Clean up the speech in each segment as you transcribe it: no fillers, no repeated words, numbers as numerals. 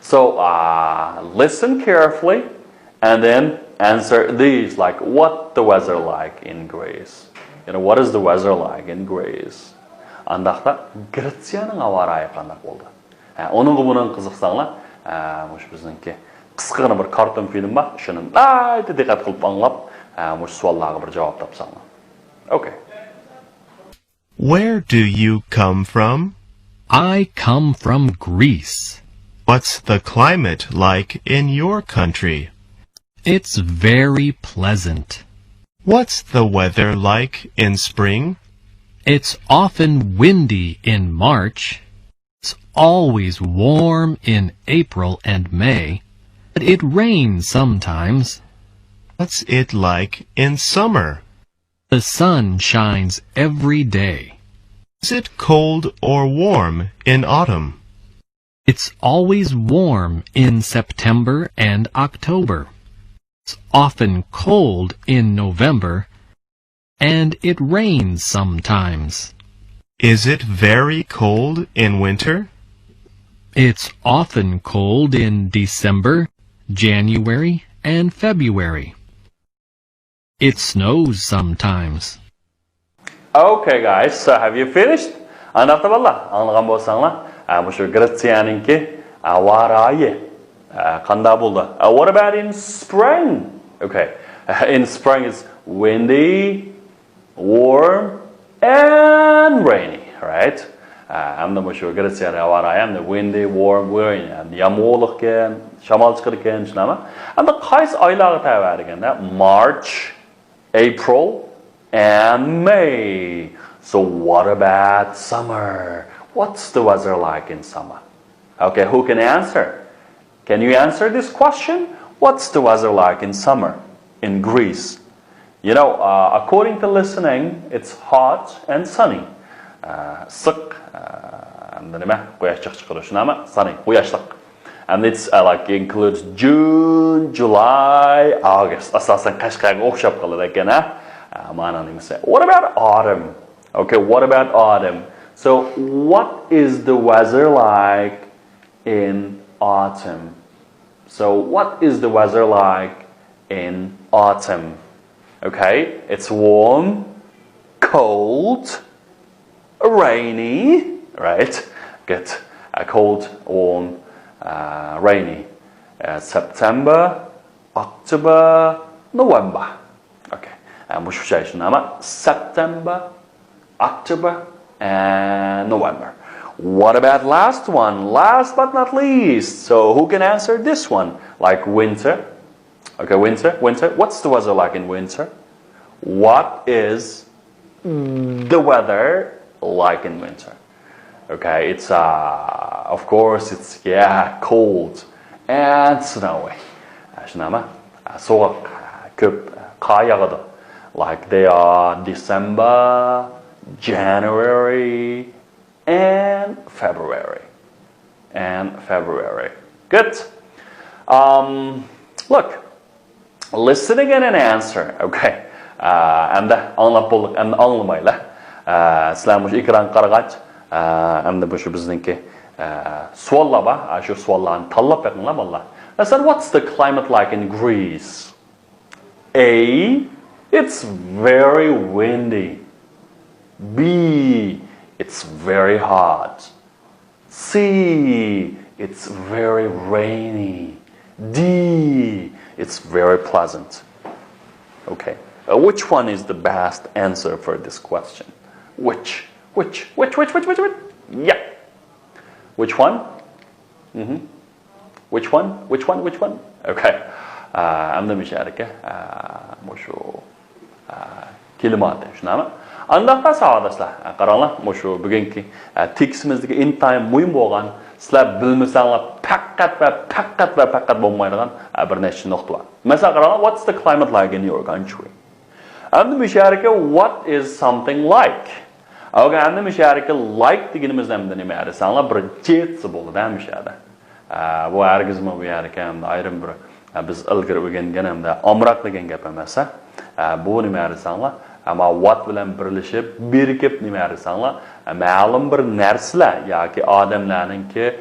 So listen carefully and then answer these, like what the weather like in Greece. What is the weather like in Greece? Андақта Грецияның ауа райы қандай болды? Оның бұның қызықсаңlar, мұш біздіңке қысқа ғана бір картон фильм бар, шының айты диққат қылып аңлап, мұш суалларға бір жауап тапсаңlar. Okay. Where do you come from? I come from Greece. What's the climate like in your country? It's very pleasant. What's the weather like in spring? It's often windy in March. It's always warm in April and May, but it rains sometimes. What's it like in summer? The sun shines every day. Is it cold or warm in autumn? It's always warm in September and October. It's often cold in November, and it rains sometimes. Is it very cold in winter? It's often cold in December, January, and February. It snows sometimes. Okay guys, so have you finished? Андақта балла, аңлаған болсаңlar, мұшы Грецияныңки ауа райы қандай болды? What about in spring? Okay, in spring it's windy, warm, and rainy, right? Амда мұшы Грецияның ауа райы, амда windy, warm, rainy, ямолық кен, шамал шықыр кен, шынама. Амда қайсы айлағы тәуәрі кенде? March, April, and May. So what about summer? What's the weather like in summer? Okay, who can answer? Can you answer this question? What's the weather like in summer in Greece? According to listening, it's hot and sunny. Sık, sunny, and it's includes June, July, August. What about autumn? Okay, what about autumn? So what is the weather like in autumn? So what is the weather like in autumn? Okay, it's warm, cold, rainy, right? Good. Cold, warm, rainy. September, October, November. Okay. September, October, and November. What about last one? Last but not least. So who can answer this one? Like winter. Okay, winter. What's the weather like in winter? What is the weather like in winter? Okay, it's of course it's cold and snowy. 소각 급 가야가도. Like they are December, January, and February. Good. Look, listen again and answer. Okay. And anlapuluk and anlamayla. Slamush ikran qaragach. And the bush bizniki swallaba. I should swallow and tallap and lamalla. I said, what's the climate like in Greece? A. It's very windy. B. It's very hot. C. It's very rainy. D. It's very pleasant. Okay. Which one is the best answer for this question? Which? Yeah. Which one? Which one? Okay. عندنا مشاركة مشو كلمات شنو عندنا سعادة قرانا مشو بقولك تكسمزدك in time مهم بوغان سلاب بالمثال فقط بومايرغان برنامج نقطة مثلا قرانا what's the climate like in your country عندنا مشاركة what is something like أو عندنا مشاركة like تجينمز نمدني معرفة سالنا برجيت سبول ده مشاركة bu argizma bu yerga ham ayrim bir biz ilgari o'rgangan hamda omroq degan gap emas. Bu nima desanglar, ammo what bilan birlashib, birikib nima desanglar, ma'lum bir narsalar yoki odamlarningki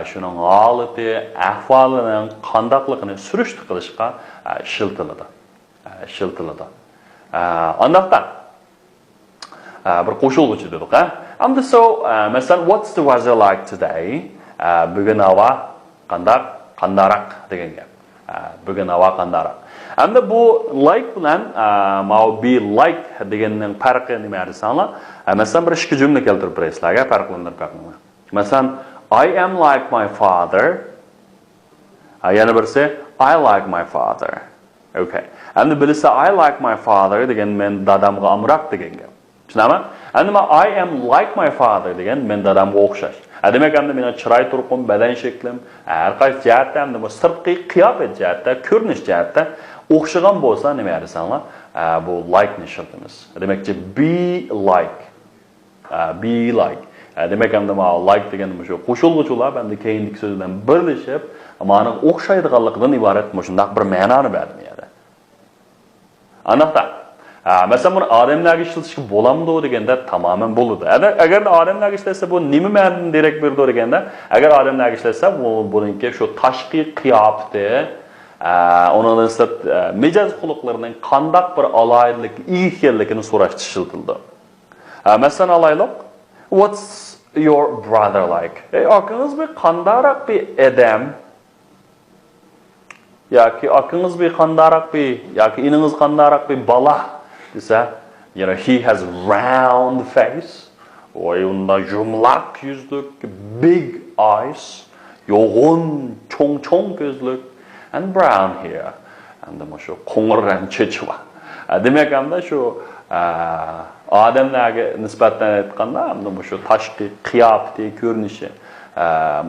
şunun holati, ahvolining qandaqligini surishti qilishga ishiltiladi. Andaqda bir qo'shiluvchi dedik, Endi so, masalan, what's the weather like today? Bugun havo qandaroq degan gap. Bugun havo qandaroq. Endi bu like bilan be like deganning farqi nima desanglar? Masalan, bir ikki jumla keltirib berasizlarga farqlantirib qo'ying. Masalan, I am like my father. Yana birisi I like my father. Okay. Endi birisi I like my father degan men dadamga amroq degan gap. Tushunami? Endi I am like my father degan men dadamga o'xshash. Demak, endi meni chiroy turqim, badan shaklim, har qaysi jihatdan, bu sirtqi qiyofat jihatda, ko'rinish jihatda o'xshagan bo'lsa, nima desanglar, bu like ni ishlatamiz. Demakchi be like. Be like. Demak, endi like degan shu qo'shilg'uchilar endi keyingi so'z bilan birlashib, ma'no o'xshaydiganligidan iborat shundaq bir ma'noni bermaydi. Aniqda. Masalan, buni odamlarga ishlatishga bo'lamdi deganda tamoman bo'ladi. Agar odamlarga ishlatsa bu nima ma'nodan derak berdi deganda, agar odamlarga ishlatsa buningki shu tashqi qiyofati, onun nisbat mijoz xuluqlarining qandaq bir aloyidlik ekanligini so'rashga ishiltildi. Masalan, alaylik, what's your brother like? Akınız bir qandaroq bir odam yoki akınız bir qandaroq bir yoki iningiz qandaroq bir bola desa, he has round face, unda yumlaq yuzlik, big eyes, yo'g'on, cho'ng ko'zlik, and brown hair. Endi shu qo'ng'ir rang chechiva. Demak, endi shu odamlarga nisbatan aytganda, endi shu tashqi qiyofati, ko'rinishi,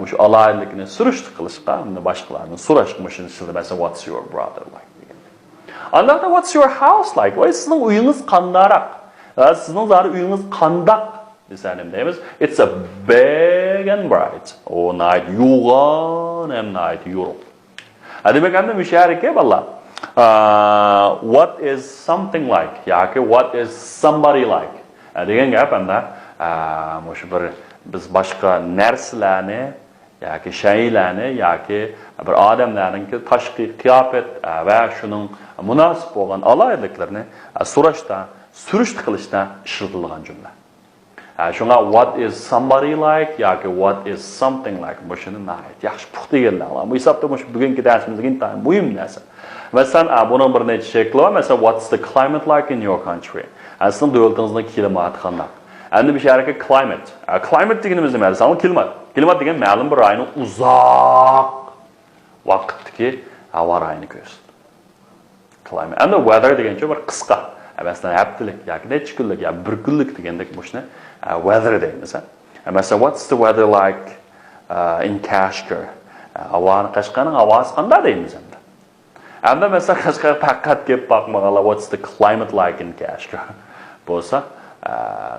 shu aloyidlikni surishti qilishga, endi boshqalarni so'rashga shuni masalan, what's your brother like? Another, what's your house like? Sizning uyingiz qandaroq? Sizning uyingiz qandaq desanim deymiz. It's a big and bright. Night yo'g'on and night yo'q. Demak, endi musharika balla. What is something like? Yoki what is somebody like? Degan gap endi shu bir biz boshqa narsalarni yoki shaylarni yoki bir odamlarning tashqi qiyofat va shuning munosib bo'lgan aloyidliklarni so'rashda, surishti qilishda ishlatilgan jumla. Shunga what is somebody like yoki what is something like bu shuni yaxshi puxta kelganlar. Bu hisobda bugungi darsimizga intayin muhim narsa. Masalan, buning bir necha shakli bor. Masalan, what's the climate like in your country? Sizning davlatingizning klimati qanday? Endi bir sharaka climate. Climate deganimiz nima? Masalan, klimat degan ma'lum bir ayni uzoq vaqtdagi havo rayini ko'rsatadi. Climate. Endi weather degancha bir qisqa. Masalan, haftalik yoki necha kunlik yoki bir kunlik degandek bu shuni weather deymiz. Masalan, what's the weather like in Kashgar? Qashqarning havosi qanday deymiz endi. Endi masalan, Qashqar faqat kelib boqmaganlar what's the climate like in Kashgar? Bo'lsa,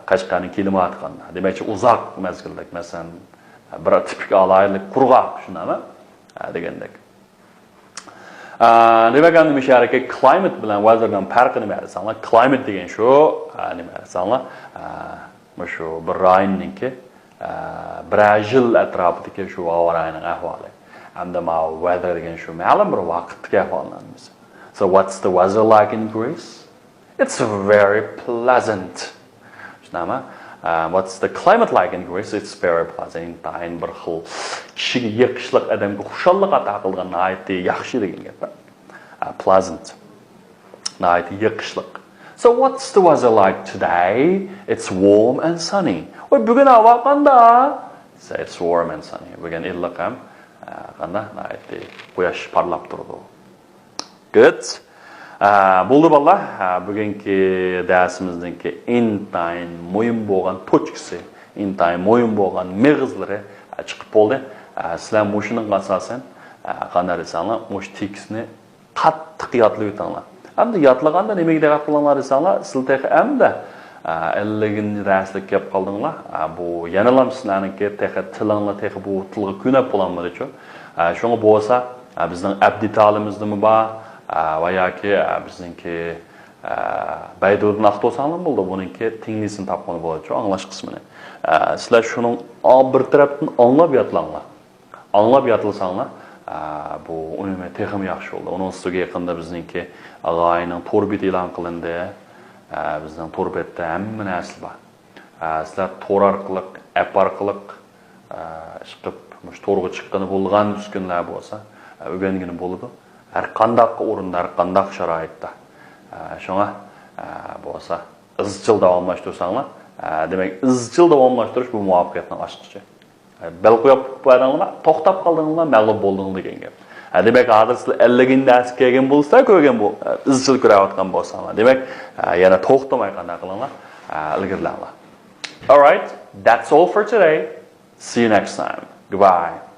Qashqarning klimati qanday? Demakchi uzoq mezgillik, masalan, bir tipik aloyidlik qurg'oq shunami? Degandek. Demak, endi musharaka climate bilan weather bilan farqi nima desanglar, climate degan shu nima desanglar, shu bir rayonningki bir yil atrofidagi shu havo rayining ahvoli. Hamda weather degan shu ma'lum bir vaqtga ahvollanamiz. So what's the weather like in Greece? It's very pleasant. Shunami? What's the climate like in Greece? It's very pleasant. Tayin bir xil kishiga yiqishliq, odamga xushallik ato qilgan aytdi, yaxshi degan gap. Pleasant. Aytdi yiqishliq. So what's the weather like today? It's warm and sunny. Bugun havo qanday? So it's warm and sunny. Bugun illiq ham qanday? Aytdi quyosh parlab turdi. Good. Bo'ldi bolalar, bugungi darsimizningki intayin muhim bo'lgan tochkasi, intayin muhim bo'lgan mig'izlari chiqib bo'ldi. Sizlar mushuning asosan qanday desanglar, mush tekstni qattiq yodlab o'tinglar. Hamda yodlaganda nimaga diqqat qilinglar desanglar, sizlar hamda 50 darslik kelib qoldinglar. Bu yanalam sizlarningki tilinglar bu tilga ko'nab bo'lanmadi-ku. Shunga bo'lsa, bizning abdiy ta'limimizda bor va yoki bizningki baydo'dan aqto'sanlar bo'ldi, buningki tinglisini topqani bo'ladi, anglash qismini. Sizlar shuning bir tarafdan anglab yodlanglar. anglab yatılsаңlar, bu umumiy texim yaxshi bo'ldi. Onun üstüge yaqında bizningki ag'ayning to'r bet e'lon qilindi. Bizning to'r betda hamma narsa bor. Sizlar to'r orqali, app orqali chiqib, mush to'rga chiqqani bo'lgan uskunlar bo'lsa, o'rgangani bo'ladi. Har qanday o'rinda, har qanday sharoitda. Shunga bo'lsa, izchil davomlashtirsanglar, demak, izchil davomlashtirish bu muvaffaqiyatning ochiqchi. Bel qo'yib qo'yganlar, to'xtab qoldinglar, mag'lub bo'ldinglar degan gap. Demak, hozir sizlar 50 dars kelgan bo'lsa, ko'rgan bu izchil ko'rayotgan bo'lsanglar, demak, yana to'xtamay qanday qilinglar, ilgirlanglar. All right, that's all for today. See you next time. Goodbye.